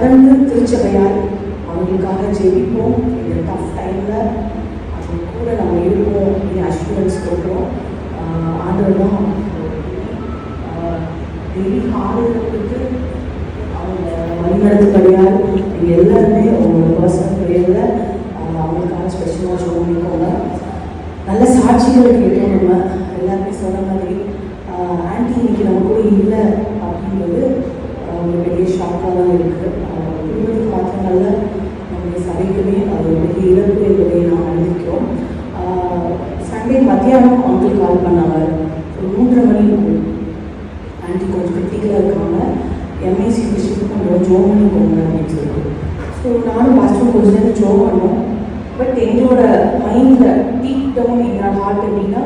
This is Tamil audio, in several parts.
தொடர்ந்து திருச்சபையால் அவங்களுக்காக ஜெபிப்போம். இந்த டஃப் டைமில் அவங்க கூட நம்ம இருப்போம் அப்படின்னு அஷூரன்ஸ் கொடுக்குறோம். ஆண்டவர் தான் டெய்லி ஆளுநர்களுக்கு அவங்க வழிநடத்துபடியால் நீங்கள் எல்லாருமே உங்களோட பர்சனல் ப்ரேயரில் அவங்களுக்காக ஸ்பெஷலாக ஷோ பண்ணிக்கோங்க. நல்ல சாட்சிகள் கேட்டோம். நம்ம எல்லாருமே சொன்ன மாதிரி ஆன்டி இன்னைக்கு நம்ம கூட இல்லை அப்படின்றது ஒரு பெரிய ஷாக்காக தான் இருக்குது. குடும்பத்துக்கு மாற்றங்கள்ல நம்முடைய சபைக்குமே அது ஒரு பெரிய இழப்பு என்பதை நாம் அறிவிக்கிறோம். சண்டே மத்தியானம் அங்கிள் கால் பண்ணாங்க. ஒரு 3:30 மணி இருக்கும். ஆன்டி கொஞ்சம் கிரிட்டிக்கலாக இருக்காங்க, எம்ஏசி ஷிஃப்ட் பண்ணுறோம், ஜோ பண்ணி போங்க அப்படின்னு சொல்லிட்டு. ஸோ நானும் பாஸ்டரும் கொஞ்சம் நேரம் ஜோ பண்ணோம். பட் எங்களோட மைண்டில் டீப் டவுன் எங்களோட ஹார்ட் எப்படின்னா,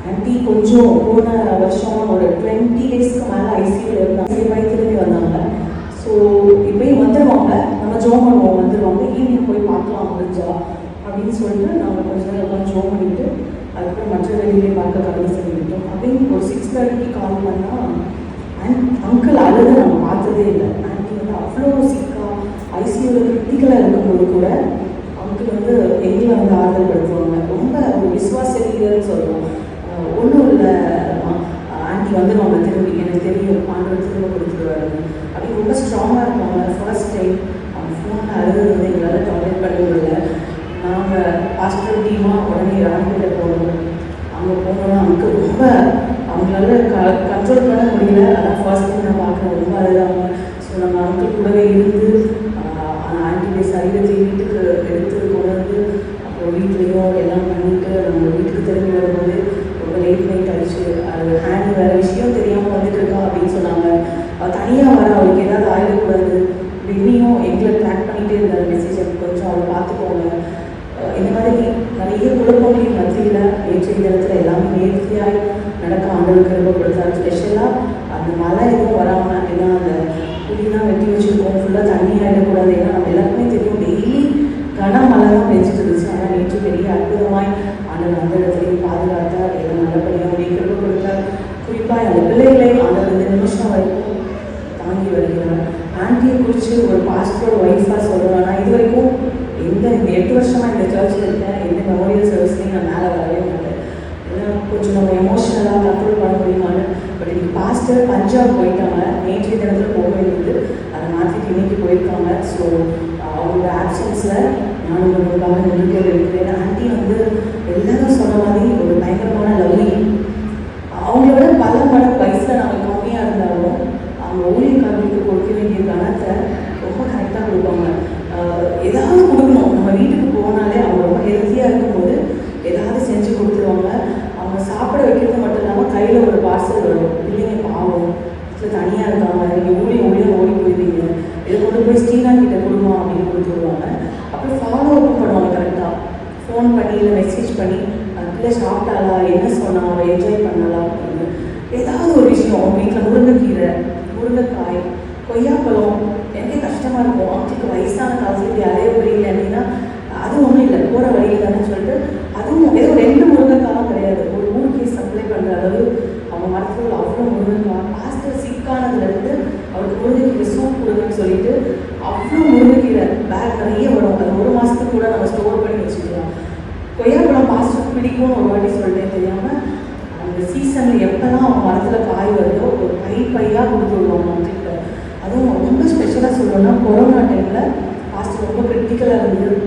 ஆன்டி கொஞ்சம் போன வருஷம் ஒரு 20 டேஸ்க்கு மேலே ஐசியூவில் இருந்தாங்க. திரும்பி வந்தாங்க. ஸோ இப்போயும் வந்துடுவாங்க, நம்ம ஜோ பண்ணுவோம், வந்துடுவாங்க, ஈவினிங் போய் பார்க்கலாம் முடிஞ்சா அப்படின்னு சொல்லிட்டு நாங்கள் கொஞ்ச நேரம் உட்காந்து ஜோ பண்ணிவிட்டு அதுக்கப்புறம் மற்ற வேலையிலே பார்க்க கடந்து செஞ்சுக்கிட்டோம். அப்படின்னு ஒரு 6:30 கால் பண்ணால் அங்கிள் அழுது நம்ம பார்த்ததே இல்லை. ஆன்டி வந்து அவ்வளோ சிக்காக ஐசியூவில் கிரிட்டிக்கலாக இருக்கும்போது கூட அங்கிள் வந்து எங்களை வந்து ஆறுதல் படுத்துவாங்க. ரொம்ப ஒரு விசுவாச லீடர்னு சொல்லுவோம். ஒன்றும் இல்லை ஆன்டி வந்து நம்ம திரும்பி எனக்கு தெரியும் ஆண்டவர் திரும்ப கொடுத்துருவாரு அப்படி ரொம்ப ஸ்ட்ராங்காக இருப்பாங்க. ஃபர்ஸ்ட் டைம் அவங்க ஃபோனில் அழுது வந்து எங்களால் டாலரேட் பண்ண முடியல. நாங்கள் பாஸ்டர் டீமாக உடனே ராணிகிட்ட போனோம். அங்கே போனோன்னா அங்கே ரொம்ப அவங்களால கண்ட்ரோல் பண்ண முடியல. அதான் ஃபர்ஸ்ட் டைம் நான் பார்க்குறேன். ரொம்ப அழுதாங்க. ஸோ நம்ம அங்கிள் கூடவே இருந்து ஆன்டிடைய சரீரத்தை வீட்டுக்கு எடுத்து கொண்டு வந்து அப்புறம் வீட்லேயும் எல்லாம் பண்ணிட்டு நம்ம வீட்டுக்கு திரும்பி வரும்போது ரொம்ப லேட் நைட் ஆகிடுச்சு. அது ஹேண்ட் வேறு விஷயம் தெரியாமல் வந்துட்டு இருக்கா அப்படின்னு சொன்னாங்க. தனியாக வர அவருக்கு ஏதாவது ஆயிடக்கூடாது இன்னும் எங்களை ட்ராக் பண்ணிகிட்டே இருந்தார். மெசேஜ் கொஞ்சம் அவரை பார்த்துக்கோங்க. இந்த மாதிரி நிறைய குழப்பங்களின் மத்தியில் ஏற்ற இடத்துல எல்லாமே நேர்த்தியாக நடக்க ஆண்டவருக்கு ரொம்ப கொடுத்தாரு. ஸ்பெஷலாக அந்த மழை எதுவும் வராமல், ஏன்னா அந்த புளிலாம் வெட்டி வச்சுருக்கோம், ஃபுல்லாக தண்ணி ஆகிடக்கூடாது. ஏன்னா நம்ம எல்லாருக்குமே தெரியும் டெய்லி கனமழை தான் பெஞ்சிட்டு இருந்துச்சு. ஆனால் நேற்று பெரிய அற்புதமாய் ஆண்டவர் அந்த இடத்துலையும் பாதுகாத்தார். எல்லாம் நல்லபடியாக கிருபை கொடுத்தார். குறிப்பாக அந்த பிள்ளைகளை ஆண்டவர் 2 நிமிஷம் வரைக்கும் தாங்கி வருகிறார். ஆன்டியை குறித்து ஒரு பாஸ்டரோட ஒய்ஃபாக சொல்லணும். நான் இது வரைக்கும் இந்த 8 வருஷமாக இந்த சர்ச்சில் இருக்கேன். எந்த மெமோரியல் சர்வீஸ்லையும் நான் மேலே வரவே மாட்டேன். ஏன்னா கொஞ்சம் நம்ம எமோஷனலாக கண்ட்ரோல் பண்ண முடியுமான்னு. பட் இன்னைக்கு பாஸ்டர் பஞ்சாப் போயிட்டாங்க. நேற்றைய தினத்தில் போக வேண்டியது அதை மாற்றிட்டு இன்னைக்கு போயிருக்காங்க. ஸோ அவங்களோட ஆப்சன்ஸில் நானும் உங்களுக்காக நிறுத்தி இருக்கிறேன். ஆன்டி வந்து எல்லாரும் சொன்ன மாதிரி ஒரு பயங்கரமான லவ்லி. அவங்களோட பல மடங்கு வயசில் நாங்கள் கம்மியாக இருந்தாலும் அவங்க ஊழியக்காரர்களுக்கு கொடுக்க வேண்டிய கணத்தை ரொம்ப கரெக்டாக கொடுப்பாங்க. ஏதாவது கொடுக்கணும். நம்ம வீட்டுக்கு போனாலே அவங்க ரொம்ப ஹெல்த்தியாக இருக்கும்போது ஏதாவது செஞ்சு கொடுத்துருவாங்க. அவங்க சாப்பிட வைக்கிறது மட்டும் இல்லாமல் கையில் ஒரு பார்சல் வரும். பிள்ளைங்க பாவம் இதில் தனியாக இருக்காங்க, நீங்கள் ஊழியம் ஓடி போயிடுவீங்க, இதை கொண்டு போய் ஸ்டீனா கிட்ட கொடுமா அப்படின்னு கொடுத்துருவாங்க. அப்புறம் ஃபாலோ அப் பண்ணுவாங்க. கரெக்டாக ஃபோன் பண்ணி இல்லை மெசேஜ் பண்ணி பிள்ளை சாப்பிட்டாளா, என்ன சொன்னா, அவள் என்ஜாய் பண்ணலாம் அப்படின்னு ஏதாவது ஒரு விஷயம். அவங்க வீட்டில் முருங்கைக்கீரை, முருங்கைக்காய், கொய்யாப்பழம் எனக்கே கஷ்டமாக இருக்கும். அவங்களுக்கு வயசான காலத்துக்கு யாரையோ புரியல அப்படின்னா அது ஒன்றும் இல்லை, போகிற வழியில் தானே சொல்லிட்டு அதுவும் ஏதோ 2 முருங்கைக்காயும் கிடையாது, ஒரு 3 கேஸ் சப்ளை பண்ணுற அளவு அவங்க மரத்தில் அவ்வளோ முருங்கைக்காய். பாஸ்டர் சிக்கானதுலேருந்து அவருக்கு முருங்கைக்கீரை சூப் கொடுங்கன்னு சொல்லிட்டு அவ்வளோ முருங்கைக்கீரை பேக் நிறைய வரும். அது 1 மாதத்துக்கு கூட நம்ம ஸ்டோர் பண்ணி வச்சுக்கலாம். கொய்யாப்பழம் பாஸ்டருக்கு பிடிக்கும்னு ஒரு வாட்டி சொல்லிட்டேன் தெரியாமல். அந்த சீசனில் எப்போல்லாம் அவங்க மரத்தில் காய் வருதோ ஒரு பையாக கொடுத்து விடுவாங்க அவங்ககிட்ட. அதுவும் ரொம்ப ஸ்பெஷலாக சொல்லணும்னா கொரோனா டைமில் பாஸ்டர் ரொம்ப கிரிட்டிக்கலாக இருந்தது.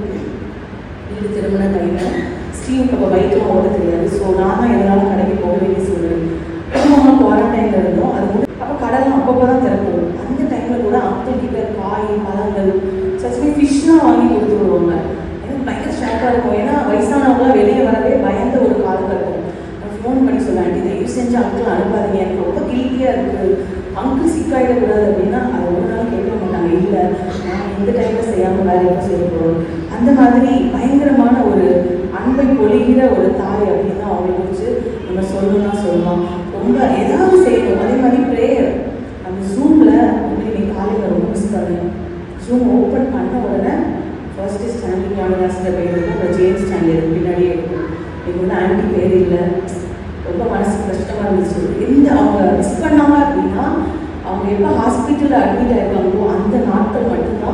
வீடு திரும்பின டைமில் ஸ்டீவுக்கு அப்போ பைக்கெலாம் ஓட தெரியாது. ஸோ நான் தான் எதனாலும் கடைக்கு போக வேண்டிய சொல்லுவேன். குடும்பமாக குவாரண்டைனில் இருந்தோம். அது கூட அப்போ கடைலாம் அப்பப்போ தான் திறப்போம். அந்த டைமில் கூட அங்கிட்ட காய், பழங்கள், சச்சுமே ஃபிஷ்லாம் வாங்கி கொடுத்து விடுவாங்க. எனக்கு பயங்கர ஷாக்காக இருக்கும். ஏன்னா வயசானவங்களாம் வெளியே வரவே பயந்த ஒரு காலகட்டம். நான் ஃபோன் பண்ணி சொல்ல ஆண்டி தயவு செஞ்சு அங்கிள் அனுப்பாதீங்க, எனக்கு ரொம்ப கில்ட்டியாக இருக்குது, அங்கிள் சிக்காயிடக்கூடாது அப்படின்னா அதை ஒரு நாள் கேட்க மாட்டாங்க. இல்லை நான் இந்த டைமில் செய்யாமல் வேறு எப்போ செய்ய போகிறோம். அந்த மாதிரி பயங்கரமான ஒரு அன்பை பொழிகிற ஒரு தாய் அப்படின்னு தான் அவங்களை குறித்து நம்ம சொல்லணும்னா சொல்லலாம். ரொம்ப ஏதாவது செய்யணும். அதே மாதிரி ப்ரேயர் அந்த ஜூமில் இன்னைக்கு காலையில் ரொம்ப மிஸ் பண்ணேன். ஜூம் ஓப்பன் பண்ண உடனே ஃபர்ஸ்ட்டு ஸ்டாண்டிங் ஞானதாசில் பேர் இருக்கும், அப்புறம் ஜேம்ஸ் ஸ்டாண்டிங் பின்னாடியே இருக்கும். எனக்கு வந்து ஆன்டி பேர் இல்லை. ரொம்ப மனசு கஷ்டமாக இருந்துச்சு. எந்த அவங்க மிஸ் பண்ணாங்க அப்படின்னா அவங்க எப்போ ஹாஸ்பிட்டலில் அட்மிட் ஆகிருக்காங்களோ அந்த நாட்கள் மட்டும்தான்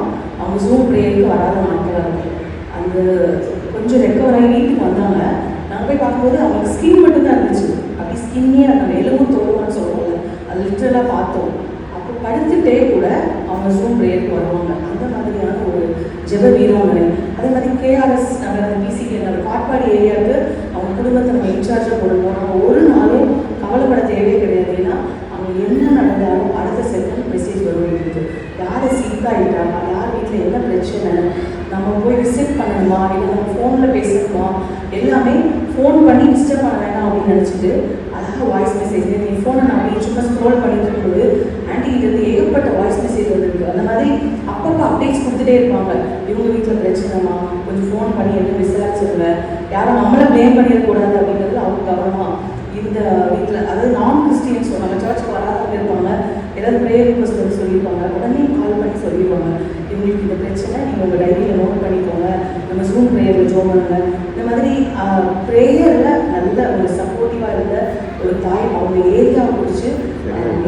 கொஞ்சம் ரெக்கவர் ஆகி வீட்டுக்கு வந்தாங்க. நாங்கள் போய் பார்க்கும்போது அவங்களுக்கு ஸ்கின் மட்டும் தான் இருந்துச்சு. அப்படி ஸ்கின்னே அந்த எலும்பு தோணுன்னு சொல்லுவாங்க, அது லிட்டரலாக பார்த்தோம். அப்போ படுத்துட்டே கூட அவங்க ஜூம் ப்ரேயருக்கு வருவாங்க. அந்த மாதிரியான ஒரு ஜெப வீராங்கனை. அதே மாதிரி கேஆர்எஸ் நகர், அந்த பிசிகே நகர், காட்பாடி ஏரியாவுக்கு அவங்க குடும்பத்தை நம்ம இன்சார்ஜாக போடுவோம். நம்ம ஒரு நாளும் கவலைப்பட தேவையே கிடையாது. ஏன்னா அவங்க என்ன நடந்தாலும் அடுத்த செகண்ட் மெசேஜ் வருவது. யாரை சிக்காயிட்டாங்க, யார் வீட்டில் என்ன பிரச்சனை, நம்ம போய் விசிட் பண்ணணுமா, இல்லை நம்ம ஃபோனில் பேசணுமா, எல்லாமே ஃபோன் பண்ணி டிஸ்டர்ப் பண்ண வேண்டாம் அப்படின்னு நினச்சிட்டு அழகாக வாய்ஸ் மெசேஜ். நீ ஃபோனை நான் அப்படி சும்மா ஸ்க்ரோல் பண்ணிட்டு இருக்கும்போது ஆண்டி இது ஏகப்பட்ட வாய்ஸ் மெசேஜ் வந்துருக்கு. அந்த மாதிரி அப்பப்போ அப்டேட்ஸ் கொடுத்துட்டே இருப்பாங்க. இவங்க வீட்டில் பிரச்சனைமா, கொஞ்சம் ஃபோன் பண்ணி என்ன விசாரிச்சிருங்க, யாரும் நம்மளை ப்ளேம் பண்ணிடக்கூடாது அப்படிங்கிறது அவங்க கவனமாக இந்த வீட்டில். அதாவது நான் கிறிஸ்டியன்ஸ் நம்ம சர்ச்சுக்கு வராதவங்க இருப்பாங்க, ஏதாவது ப்ரேயர் ரிக்வஸ்ட் சொல்லியிருப்பாங்க, உடனே கால் பண்ணி சொல்லிடுவாங்க இவங்களுக்கு இந்த பிரச்சனை, நீங்கள் உங்கள் டைரியில் நோட் பண்ணிக்கோங்க, நம்ம ஜூம் ப்ரேயரில் ஜோம் பண்ணுங்க. இந்த மாதிரி ப்ரேயரில் நல்ல ஒரு சப்போர்ட்டிவாக இருந்த ஒரு தாய் அவங்க ஏரியாவை குறித்து,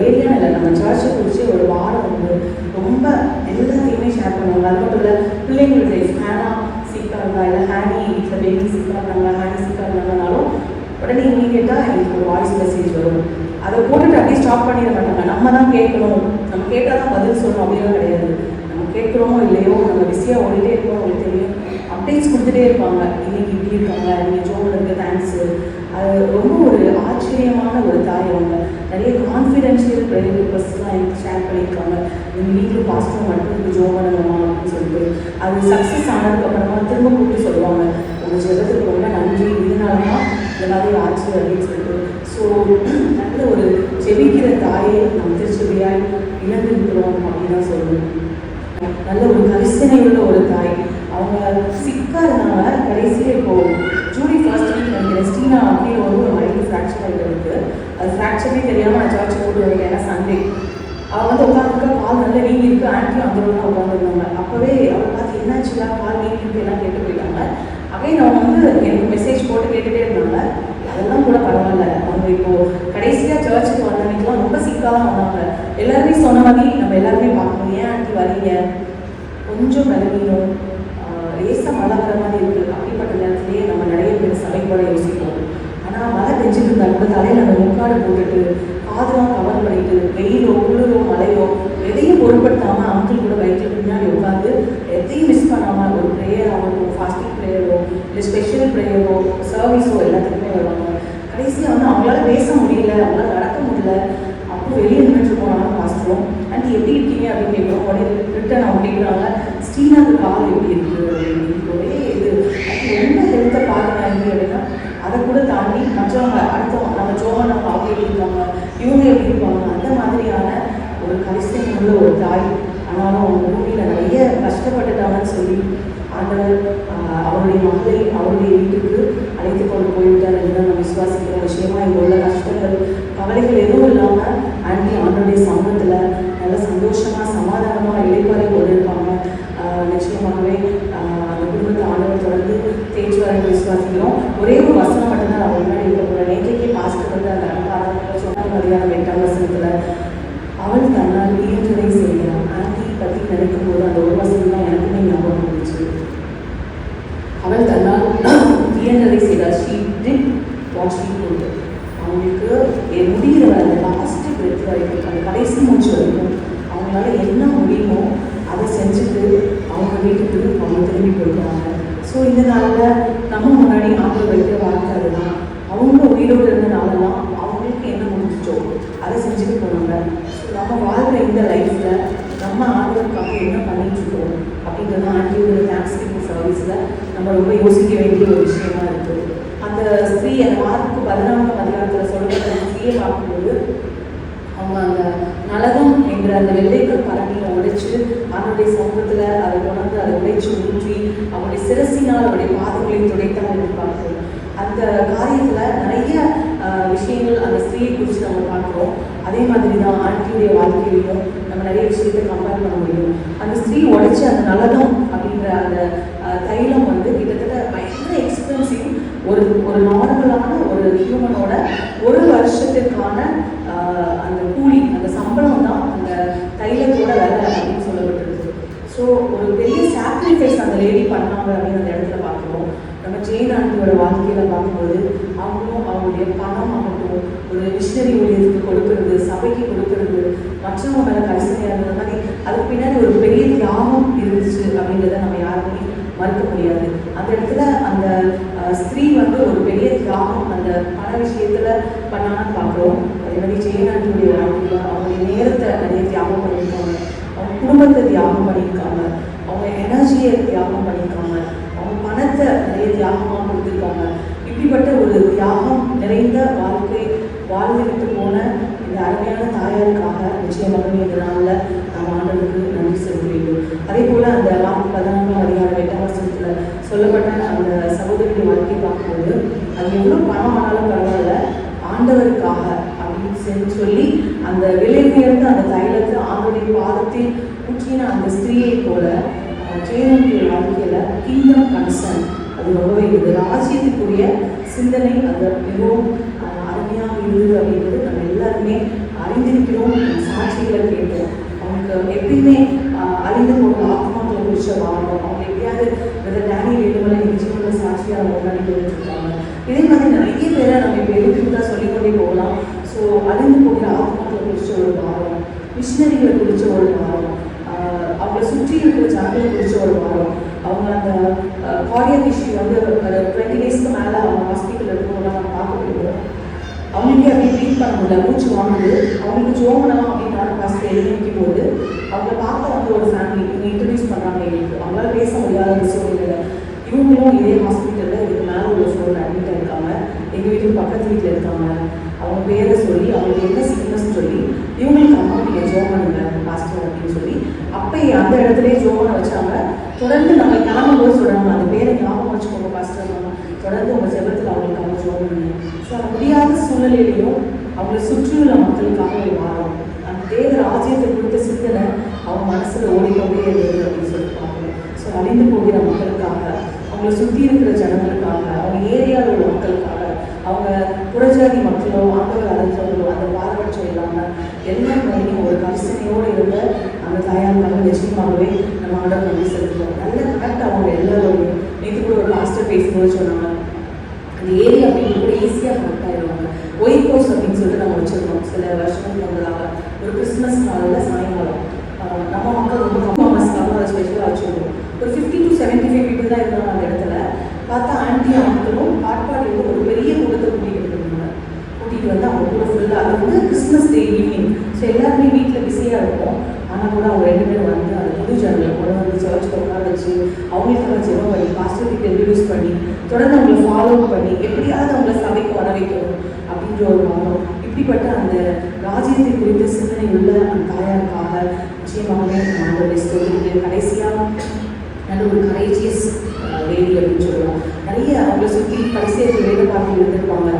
ஏரியா இல்லை நம்ம சர்ச்சை குறித்து ஒரு வாரம் வந்து ரொம்ப எல்லாத்தையுமே ஷேர் பண்ணுவாங்க. அது மட்டும் இல்லை பிள்ளைங்களுடைய ஹேனா சிக்காக இருந்தா, இல்லை ஹேனி வீட்டில் பேபி சிக்காக இருந்தாங்க, ஹேனி சிக்காக இருந்தாங்கனாலும் உடனே இமீடியட்டாக எங்களுக்கு ஒரு வாய்ஸ் மெசேஜ் வரும். அதை போட்டுட்டு அப்படியே ஸ்டாப் பண்ணிட மாட்டாங்க. நம்ம தான் கேட்கணும், நம்ம கேட்டால் தான் பதில் சொல்லணும் அப்படிலாம் கிடையாது. நம்ம கேட்குறோமோ இல்லையோ, நம்ம பிஸியாக ஓடிட்டே இருக்கோம், அவங்களுக்கு தெரியும். அப்டேட்ஸ் கொடுத்துட்டே இருப்பாங்க, இன்னைக்கு இப்படி இருக்காங்க, நீங்கள் ஜோனில் இருக்க தேங்க்ஸு. அது ரொம்ப ஒரு ஆச்சரியமான ஒரு தாய். அவங்க நிறைய கான்ஃபிடென்ஷியல் ப்ரேயர் ரிக்வெஸ்ட்லாம் எனக்கு ஷேர் பண்ணியிருக்காங்க. எங்கள் வீட்டில் பாஸ்டர் மட்டும் இருக்குது ஜோம் பண்ணணுமா அப்படின்னு சொல்லிட்டு. அது சக்ஸஸ் ஆனதுக்கப்புறமா திரும்ப கூப்பிட்டு சொல்லுவாங்க, உங்கள் ஜெபத்துக்கு ரொம்ப நன்றி, இதனால தான் இந்த மாதிரி ஆச்சு அப்படின்னு சொல்லிட்டு. ஸோ நல்ல ஒரு செபிக்கிற தாயை நம்ம திருச்செபியாய் இழந்திருக்கிறோம் அப்படின்னு தான் சொல்லணும். நல்ல ஒரு கரிசனை உள்ள ஒரு தாய். அவங்க சிக்காக இருந்தாங்க. கடைசியில் இப்போது ஜூலை 1 நினைக்கிறேன் ஸ்டீனா கீழே வந்து ஒரு மைண்ட் ஃப்ராக்சர் ஆகிட்டு இருக்குது. அது ஃப்ராக்சரே தெரியாமல் நான் சர்ச் போட்டு வருவேன். ஏன்னா சண்டே அவள் வந்து உட்காந்துருக்கா, கால் நல்லா வீங்கி இருக்கு. ஆண்டி அந்த தான் உட்காந்துருந்தாங்க. அப்போவே அவள் பார்த்து என்னாச்சுலா, கால் வீங்கி இருக்கு எல்லாம் கேட்டு போயிட்டாங்க. அகைன் அவங்க வந்து எனக்கு மெசேஜ் போட்டு கேட்டுகிட்டே இருந்தாங்க. அதெல்லாம் கூட பரவாயில்ல. அவங்க இப்போது கடைசியாக சர்ச்சுக்கு வந்தவங்களுக்குலாம் ரொம்ப சிக்காக தான் வந்தாங்க. எல்லாருமே சொன்ன மாதிரி நம்ம எல்லாருமே பார்க்கணும், ஏன் ஆண்டி வரீங்க, கொஞ்சம் பலவீனம், லேசாக மழை வர மாதிரி இருக்குது. அப்படிப்பட்ட நேரத்துலேயே நம்ம நிறைய பேர் சபை போல யோசிப்போம். ஆனால் மழை பெஞ்சிட்டு இருந்தால் கூட தலையில் நம்ம முக்காடு போட்டுட்டு காதெல்லாம் கவர் பண்ணிட்டு வெயிலோ குளிரோ மழையோ எதையும் பொருட்படுத்தாமல் அங்கிள் கூட வயிற்றுல பின்னாடி உட்காந்து எதையும் மிஸ் பண்ணாமல் ஒரு ப்ரேயர் ஆகட்டும், ஃபாஸ்டிங் ப்ரேயரோ இல்லை ஸ்பெஷல் ப்ரேயரோ சர்வீஸோ எல்லாத்துக்குமே வருவாங்க. கடைசியாக வந்து அவங்களால பேச முடியல, அவங்களால நடக்க முடியல. அப்போ வெளியே நின்றுட்டு போனாலும் பாஸ்டரும் ஆண்டி எப்படி இருக்கீங்க அப்படின்னு கேட்குறோம். உடனே ரிட்டன் அவங்க கேட்குறாங்க, ஸ்டீனாக்கு கால் எப்படி இருக்குது அப்படின்னு. ஒரே இது ரொம்ப ஹெல்த்தை பாருங்க அப்படின்னா அதை கூட தாண்டி மற்றவங்க அடுத்தவங்க நம்ம ஜோமன் அவங்க எப்படி இருக்காங்க, இவங்க எப்படி இருப்பாங்க, அந்த மாதிரியான ஒரு கரிசனை உள்ள ஒரு தாய். ஆனாலும் அவங்க பூமியில் நிறைய கஷ்டப்பட்டுட்டாங்கன்னு சொல்லி ஆண்டவர் அவருடைய மகளை அவருடைய வீட்டுக்கு அழைத்து கொண்டு போய்விட்டார் என்று நம்ம விசுவாசிக்கிற விஷயமா இங்கே உள்ள கஷ்டங்கள் கவலைகள் எதுவும் இல்லாமல் ஆண்டி ஆண்டோடைய சமூகத்தில் நல்ல சந்தோஷமாக சமாதானமாக இழைப்பாறை கொண்டு இருப்பாங்க. நிச்சயமாகவே அந்த குடும்பத்தை ஆண்டவர் தொடர்ந்து தேய்ச்சி வர விசுவாசிக்கிறோம். ஒரே ஒரு வசனம் மட்டும்தான் நான் முன்னாடி இருக்க போகிறேன். நேற்றைக்கே பாஸ்டர் வந்து அந்த அலங்காரம் சொன்ன மாதிரியான 8ஆம் வசனத்தில் அவள் தன்னால் இயன்றதை செய்கிறான். ஆண்டி பற்றி நினைக்கும் போது அந்த ஒரு வசனம் தான் எனக்குமே ஞாபகம் இருந்துச்சு. அவள் தன்னால் இயன்றதை செய்தார். She did what she good. அவங்களுக்கு முடிகிற அந்த லாஸ்ட் பிரெத் வரைக்கும், அந்த கடைசி மூச்சு வரைக்கும் அவங்களால என்ன முடியுமோ அதை செஞ்சுட்டு அவங்க வீட்டுக்கு அவங்க திரும்பி போயிடுவாங்க. ஸோ இந்த நாளில் நம்ம முன்னாடி ஆண்கள் வைக்கிற வார்த்தை அதுதான். அவங்க உயிரோடு இருந்த நாளெல்லாம் அவங்களுக்கு என்ன முடிஞ்சிச்சோ அதை செஞ்சுட்டு போனாங்க. ஸோ நம்ம வாழ்கிற இந்த லைஃப்பில் நம்ம ஆண்களுக்காக என்ன பண்ணிட்டுருக்கோம் அப்படிங்கிறது ஆண்டியோட தேங்க்ஸ்கிவிங் சர்வீஸில் நம்ம ரொம்ப யோசிக்க வேண்டிய ஒரு விஷயமா இருக்குது. அந்த ஸ்திரீ அந்த மார்க்கு 14ஆம் அதிகாரத்தில் சொல்கிற அந்த ஸ்திரீயை பார்க்கும்போது அவங்க அந்த நலகம் என்கிற அந்த வெள்ளைக்கல் பரணியை உடைச்சு அவனுடைய சமூகத்தில் அதை கொண்டு அதை உடைச்சு ஊற்றி அவனுடைய சிரசினால் அவருடைய பாதங்களை துடைத்தான் இருப்பாங்க. அந்த காரியத்தில் நிறைய விஷயங்கள் அந்த ஸ்திரீயை குறித்து நம்ம பார்க்குறோம். அதே மாதிரி தான் ஆண்டியுடைய வாழ்க்கையிலையும் நம்ம நிறைய விஷயத்தை கம்பேர் பண்ண முடியும். அந்த ஸ்திரீ உடைச்சி அந்த நலகம் அப்படிங்கிற அந்த தைலம் வந்து கிட்டத்தட்ட பயங்கர எக்ஸ்பென்சிவ். ஒரு நார்மலான ஒரு ஹியூமனோட ஒரு வருஷத்திற்கான அந்த கூலி, அந்த சம்பளம் தான் அந்த தைலத்தோட வேலை அப்படின்னு சொல்லப்பட்டிருக்கு. ஸோ ஒரு பெரிய சாக்ரிஃபைஸ் சாக்ரிஃபைஸ் அந்த லேடி பண்ணாங்க அப்படின்னு அந்த இடத்துல பார்க்குறோம். நம்ம ஜெயின் ஆண்டியோட வாழ்க்கையில் பார்க்கும்போது அவங்களும் அவங்களுடைய பணம் ஆகட்டும், ஒரு மிஷினரி ஊழியத்துக்கு கொடுக்கறது, சபைக்கு கொடுக்கறது, மற்றவங்க மேலே கரிசனையாக இருந்த மாதிரி அதுக்கு பின்னாடி ஒரு பெரிய தியாகம் இருந்துச்சு அப்படின்றத நம்ம யாருமே மறுக்க முடியாது. அந்த இடத்துல அந்த ஸ்திரீ வந்து ஒரு பெரிய தியாகம் அந்த பண விஷயத்தில் பண்ணாங்கன்னு பார்க்குறோம். அதே மாதிரி ஜெயின் ஆண்டியுடைய வாழ்க்கையில் அவங்களுடைய நேரத்தை நிறைய தியாகம் பண்ணியிருக்காங்க, அவங்க குடும்பத்தை தியாகம் பண்ணியிருக்காங்க, அவங்க எனர்ஜியை தியாகம் பண்ணியிருக்காங்க, அவங்க பணத்தை நிறைய தியாகமாக கொடுத்துருக்காங்க. இப்படிப்பட்ட ஒரு தியாகம் நிறைந்த வாழ்க்கை வாழ்ந்துக்கிட்டு போன இந்த அருமையான தாயாருக்காக நிச்சயமாக இந்த நாளில் நாம் ஆண்டவருக்கு நன்றி செலுத்த வேண்டும். அதே போல் அந்த 14ஆம் அதிகாரம் 8ஆம் வசனத்தில் சொல்லப்பட்ட அந்த சகோதரியின் வாழ்க்கையை பார்க்கும்போது அது எவ்வளோ பணம் ஆனாலும் பரவாயில்ல, ஆண்டவருக்காக அப்படின்னு சொல்லி அந்த விலை உயர்ந்த அந்த தைலத்தை ஆண்டவருடைய பாதத்தில் ஊற்றின அந்த ஸ்திரீயை போல ஜெயனுடைய வாழ்க்கையில் கிங்டம் கன்சர்ன் அது ரொம்பவே இருக்குது. ராஜ்யத்துக்குரிய சிந்தனை அது மிகவும் அருமையாக இருந்தது அப்படின்றது நம்ம எல்லாருமே அறிந்திருக்கிறோம். சாட்சிகளை கேட்டோம். அவங்களுக்கு எப்பயுமே அறிந்து போகிற ஆத்மாக்களை குறிச்ச வாழணும். அவங்க எப்படியாவது இந்த டேனி வேணுமலை நிச்சயமுள்ள சாட்சியாக முன்னாடி போயிருக்காங்க. இதே மாதிரி நிறைய பேரை நம்ம இப்போ எழுதிவிட்டா சொல்லிக்கொண்டே போகலாம். ஸோ அறிந்து போகிற ஆத்மாக்களை குறிச்ச ஒரு வாரம், மிஷினரிகளை குறிச்ச ஒரு வாரம், அவங்களை சுற்றி இருக்கிற ஜனங்களை குறிச்ச ஒரு வாரம், அவங்க அந்த கார்டியக் இஷ்யூ வந்து 20 டேஸ்க்கு மேலே அவங்க ஹாஸ்பிட்டலில் இருக்கவங்க நம்ம பார்க்க முடியும். அவங்களுக்கே அப்படியே ட்ரீட் பண்ண முடியல, மூச்சு வாங்குது. அவங்களுக்கு ஜோமனம் அப்படின்னு நான் ஃபஸ்ட்டு எழுதி வைக்கும் போது அவங்கள பார்க்க வந்து ஒரு ஃபேமிலி இவங்க இன்ட்ரடியூஸ் பண்ணுறாங்க. எங்களுக்கு அவங்களால பேச முடியாத ஒரு சூழ்நிலை. இவங்களும் இதே ஹாஸ்பிட்டலில் இதுக்கு மேலே ஒரு ஃப்ளோரில் அட்மிட் ஆகிருக்காங்க. எங்கள் வீட்டுக்கு பக்கத்து வீட்டில் இருக்காங்க. அவங்க பேரை சொல்லி அவங்களுக்கு என்ன சிக்னஸ் சொல்லி இவங்களுக்கு அம்மா நீங்கள் ஜோம் பண்ணுங்க பாஸ்டர் அப்படின்னு சொல்லி அப்போ அந்த இடத்துலேயே ஜோமனை வச்சாங்க. தொடர்ந்து நம்ம கிளம்பும்போது சொல்கிறாங்க அந்த பேரை ஞாபகம் வச்சுக்கோங்க பாஸ்டர், தொடர்ந்து உங்கள் ஜெபத்தில் அவங்களுக்கு அவங்க ஜோம் பண்ணுங்க. ஸோ அது முடியாத சூழ்நிலையிலையும் அவங்களை சுற்றியுள்ள மக்களுக்காக ஒரு வாரம் அந்த தேவ ராஜ்யத்தை கொடுத்த சிந்தனை அவங்க மனசில் ஓடிக்கொண்டே இருந்தது அப்படின்னு சொல்லி பார்க்கணும். ஸோ அழிந்து போகிற மக்களுக்காக, அவங்களை சுற்றி இருக்கிற ஜனங்களுக்காக, அவங்க ஏரியாவில் உள்ள மக்களுக்காக, அவங்க புறஜாதி மக்களோ ஆண்டவர் அழைச்சவங்களோ அந்த பாரபட்சம் இல்லாமல் எல்லாரும் ஒரு கரிசனையோடு இருந்த அந்த தாயாருக்காக நிச்சயமாகவே நம்ம ஆண்டவர் நன்றி செலுத்துவோம். நல்ல கரெக்ட் அவங்க எல்லாரோடையும் நேற்று கூட ஒரு மாஸ்டர் பேசும்போது சொன்னாங்க அந்த ஏரியா அப்படின்னு கூட ஈஸியாக கனெக்ட் ஆகிடுவாங்க. ஒயிட் ஹவுஸ் அப்படின்னு சொல்லிட்டு நம்ம வச்சுருக்கோம். சில வருஷத்துக்கு வந்ததாக ஒரு கிறிஸ்மஸ் நாளில் சாயங்காலம் நம்ம மக்கள் ரொம்ப கம்மாஸ்க்காக அதை ஸ்பெஷலாக வச்சுருக்கோம். ஒரு 50 to 75 பீப்புள் தான் இருந்தாங்க அந்த இடத்துல. பார்த்தா ஆன்டி அங்கிளும் பாட்பாட்டிலும் ஒரு பெரிய கூட்டத்தை கூட்டிகிட்டு வந்து அவங்க கூட ஃபுல்லாக அது வந்து கிறிஸ்மஸ் டே ஈவினிங். ஸோ எல்லாருமே வீட்டில் பிஸியாக இருக்கும். ஆனால் கூட அவங்க 2 பேரும் வந்து அந்த புது ஜனங்களை கூட வந்து சர்ச்சில் உட்கார வச்சு அவங்களுக்காக ஜெபம் பண்ணி பாஸ்டர்கிட்ட இன்ட்ரடியூஸ் பண்ணி தொடர்ந்து அவங்களை ஃபாலோ பண்ணி எப்படியாவது அவங்கள சபைக்கு வர வைக்கணும் அப்படின்ற ஒரு வாரம். இப்படிப்பட்ட அந்த ராஜ்யத்தை குறித்த சிந்தனை உள்ள அந்த தாயாருக்காக நிச்சயமாகவே அவங்களுடைய ஸ்டோரி கடைசியாக நல்ல ஒரு கரேஜியஸ் லேடி அப்படின்னு சொல்லலாம். நிறைய அவங்கள சுற்றி கடைசியாக வேலை பார்த்து இருந்திருப்பாங்க.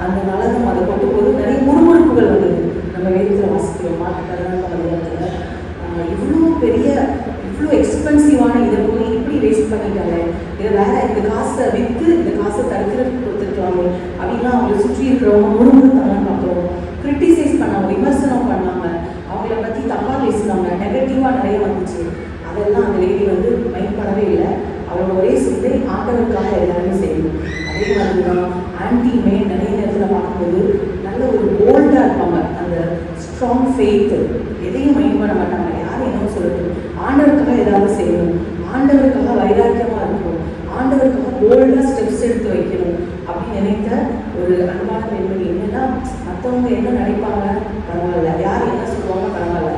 அந்த நலகம் அதை கொண்டும்போது நிறைய முறுமுறுப்புகள் வந்தது. நம்ம வேதத்தில் வாசிக்கிறோம் மாட்டுக்கடனாக மலையாளத்தில் இவ்வளோ பெரிய இவ்வளோ எக்ஸ்பென்சிவான இதை போய் இப்படி வேஸ்ட் பண்ணிட்டாங்க, இதை வேற இந்த காசை விற்று இந்த காசை தடுக்கிறதுக்கு கொடுத்துருக்கலாமே அப்படின்லாம் அவங்களை சுற்றி இருக்கிறவங்க முறுமுறுத்தாங்கன்னு பார்க்குறோம். கிரிட்டிசைஸ் பண்ணாங்க, விமர்சனம் பண்ணாங்க, அவங்கள பற்றி தப்பாக பேசுனாங்க, நெகட்டிவாக நிறைய வந்துச்சு. அதெல்லாம் அந்த லேடி வந்து மைண்ட் பண்ணவே இல்லை. அவரோட ஒரே சிந்தை ஆண்டவருக்காக எல்லாருமே செய்யணும். அதே மாதிரி தான் ஆன்டியுமே நிறைய நேரத்தில் பார்க்கும்போது நல்ல ஒரு போல்டாக இருப்பாங்க. அந்த ஸ்ட்ராங் ஃபெய்த்து எதையும் மைண்ட் பண்ண மாட்டாங்க. யாரும் என்ன சொல்லணும், ஆண்டவருக்காக ஏதாவது செய்யணும், ஆண்டவருக்காக வைராக்கியமாக இருக்கணும், ஆண்டவருக்காக போல்டாக ஸ்டெப்ஸ் எடுத்து வைக்கணும் அப்படின்னு நினைத்த ஒரு அன்பான பெண்மணி. என்னென்னா மற்றவங்க என்ன நினைப்பாங்க பரவாயில்ல, யார் என்ன சொல்லுவாங்க பரவாயில்ல,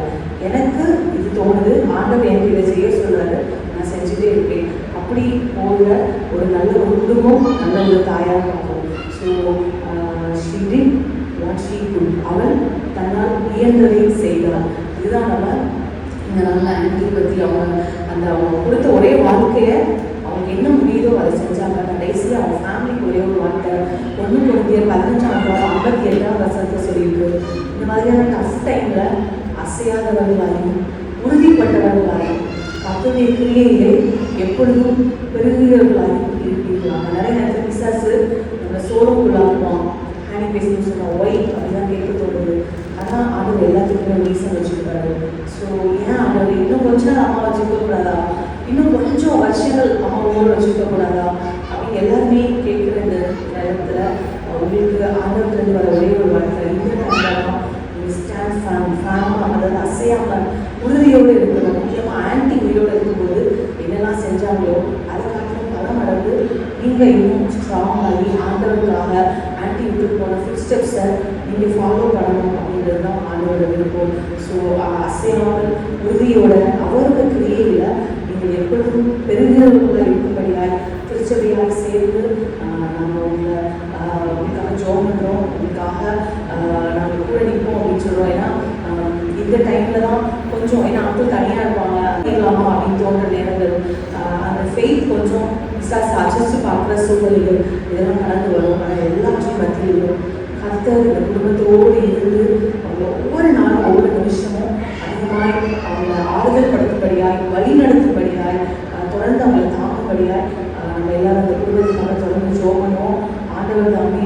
எனக்கு இது தோணுது, ஆண்டவர் எனக்கு இதை செய்ய சொல்கிறாரு, நான் செஞ்சுட்டே இருக்கேன் அப்படி போகிற ஒரு நல்ல ஒரு குடும்பம், நல்ல ஒரு தாயாக பார்ப்போம். So she did what she good. அவள் தன்னால் இயன்றதை செய்தாள். இதுதான் நம்ம இந்த நல்ல ஆன்டி பற்றி அவங்க கொடுத்த ஒரே வாழ்க்கையை அவங்க என்ன முடியுதோ அதை செஞ்சாங்க. கடைசியாக அவங்க ஃபேமிலிக்கு ஒரே ஒரு வார்த்தை 1 Corinthians 15:58 சொல்லியிருக்கு. இந்த மாதிரியான டஃப் டைமில் அசையாதவர்களாயும் உறுதிப்பட்டவர்களாயும் கர்த்தருடைய கிரியையிலே எப்பொழுதும் பெருகிறவர்களாயும் இருப்பீர்களா. நிறைய நேரத்தில் பிசாசு நம்ம சோறுக்குள்ளாக்குவோம். ஹேனி பேசணும்னு சொன்னால் ஒய் அப்படிதான் கேட்க தோணுது. ஆனால் ஆண்டவர் எல்லாத்துக்குமே ரீசன் வச்சுருக்காரு. ஸோ ஏன் ஆண்டவர் இன்னும் கொஞ்சம் அம்மா வச்சுக்க கூடாதா, இன்னும் கொஞ்சம் ஸ்டெப்ஸை நீங்கள் ஃபாலோ பண்ணணும் அப்படின்றது தான் ஆண்டோட விருப்பம். ஸோ அசையாமல் உறுதியோட அவரோட கிரியையில் நீங்கள் எப்பொழுதும் பெருகிறவர்களாக இருக்கும்படியாய் திருச்சபையாய் சேர்ந்து நம்ம உங்களுக்காக ஜோம் பண்ணுறோம், உங்களுக்காக நாங்கள் கூட நிற்போம் அப்படின்னு சொல்கிறோம். ஏன்னா இந்த டைமில் தான் கொஞ்சம், ஏன்னா அப்போ தனியாக இருப்பாங்க, இல்லாமா அப்படின்னு தோன்ற நேரங்கள், அந்த ஃபெய்த் கொஞ்சம் அச்சரித்து பார்க்குற சூழ்நிலைகள் இதெல்லாம் நடந்து வரும். ஆனால் எல்லாத்தையும் மத்தியிலும் கர்த்தர் இந்த குடும்பத்தோடு இருந்து அவங்க ஒவ்வொரு நாளும் ஒவ்வொரு நிமிஷமும் அதிகமாய் அவங்கள ஆறுதல் படுத்தும்படியாய் வழி நடத்தும்படியாய் தொடர்ந்து அவங்களை தாங்கும்படியாய் நம்ம எல்லாரும் அந்த குடும்பத்துக்காக தொடர்ந்து ஜோம் பண்ணுவோம். ஆண்டவர் தாமே